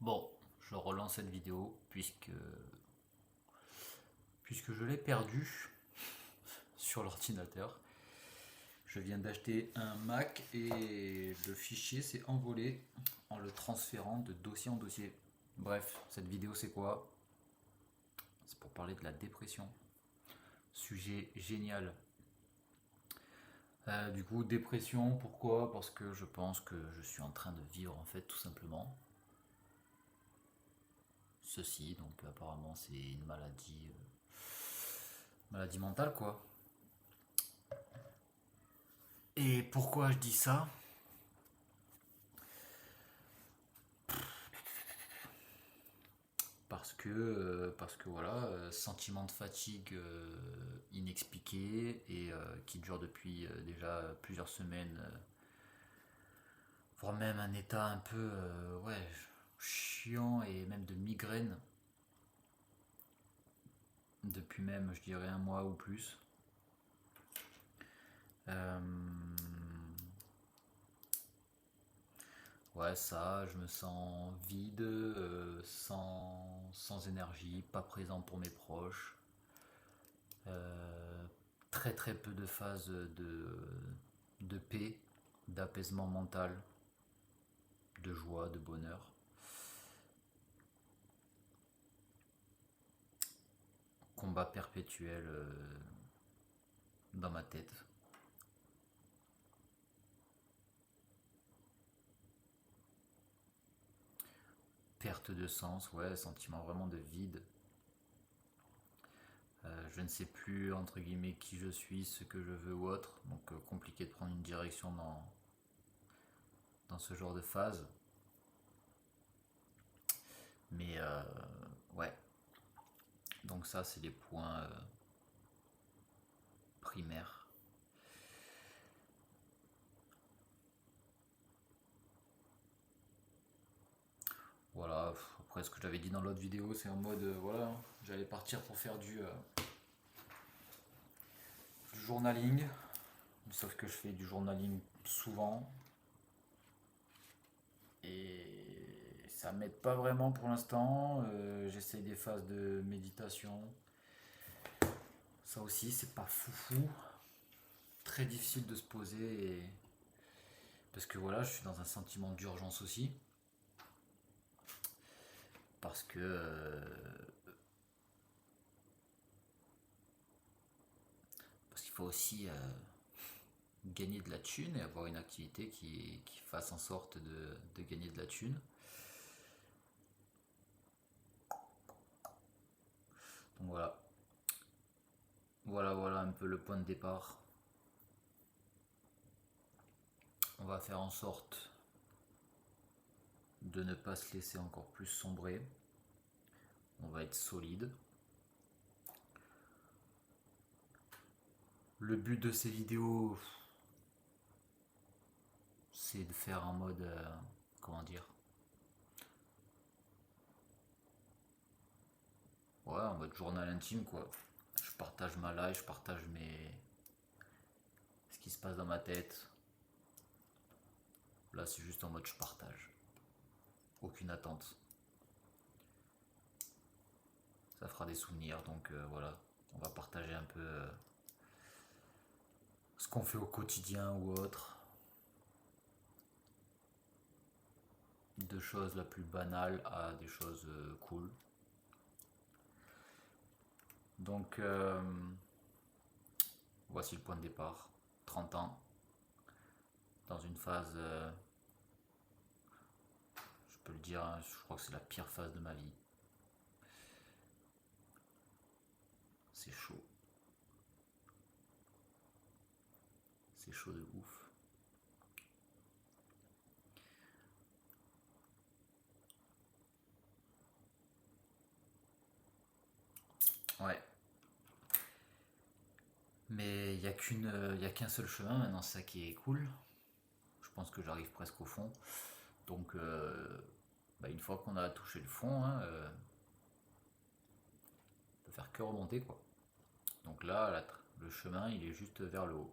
Bon, je relance cette vidéo puisque je l'ai perdu sur l'ordinateur. Je viens d'acheter un Mac et le fichier s'est envolé en le transférant de dossier en dossier. Bref, cette vidéo c'est quoi? C'est pour parler de la dépression. Sujet génial. Du coup, dépression, pourquoi? Parce que je pense que je suis en train de vivre en fait tout simplement ceci. Donc apparemment c'est une maladie mentale quoi. Et pourquoi je dis ça? Parce que voilà, sentiment de fatigue inexpliqué et qui dure depuis déjà plusieurs semaines, voire même un état un peu ouais, chiant et même de migraine depuis même, je dirais, un mois ou plus. Euh, ouais, ça, je me sens vide, sans énergie, pas présent pour mes proches. Euh, Très très peu de phases de paix, d'apaisement mental, de joie, de bonheur. Combat perpétuel dans ma tête. Perte de sens, ouais, sentiment vraiment de vide. Je ne sais plus entre guillemets qui je suis, ce que je veux ou autre, donc compliqué de prendre une direction dans ce genre de phase. Mais ouais, donc ça c'est les points primaires. Voilà, après ce que j'avais dit dans l'autre vidéo, c'est en mode, voilà, j'allais partir pour faire du journaling, sauf que je fais du journaling souvent, et ça m'aide pas vraiment pour l'instant. J'essaye des phases de méditation, ça aussi c'est pas foufou, très difficile de se poser, parce que voilà, je suis dans un sentiment d'urgence aussi, parce que parce qu'il faut aussi gagner de la thune et avoir une activité qui fasse en sorte de gagner de la thune. Donc voilà, voilà un peu le point de départ. On va faire en sorte de ne pas se laisser encore plus sombrer. On va être solide. Le but de ces vidéos, c'est de faire en mode, comment dire, ouais, en mode journal intime quoi. Je partage ma life, je partage ce qui se passe dans ma tête. Là, c'est juste en mode je partage. Aucune attente. Ça fera des souvenirs, donc voilà. On va partager un peu ce qu'on fait au quotidien ou autre. De choses la plus banales à des choses cool. Donc, voici le point de départ. 30 ans, dans une phase, je peux le dire, hein, je crois que c'est la pire phase de ma vie. C'est chaud. C'est chaud de ouf. Ouais. Mais il n'y a qu'un seul chemin maintenant, c'est ça qui est cool. Je pense que j'arrive presque au fond. Donc, bah, une fois qu'on a touché le fond, hein, on peut faire que remonter quoi. Donc là, le chemin, il est juste vers le haut.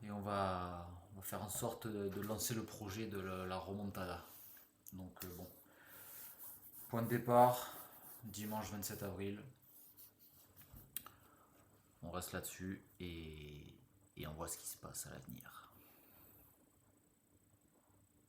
Et va faire en sorte de lancer le projet de la remontada. Donc bon, point de départ, dimanche 27 avril. On reste là-dessus et on voit ce qui se passe à l'avenir.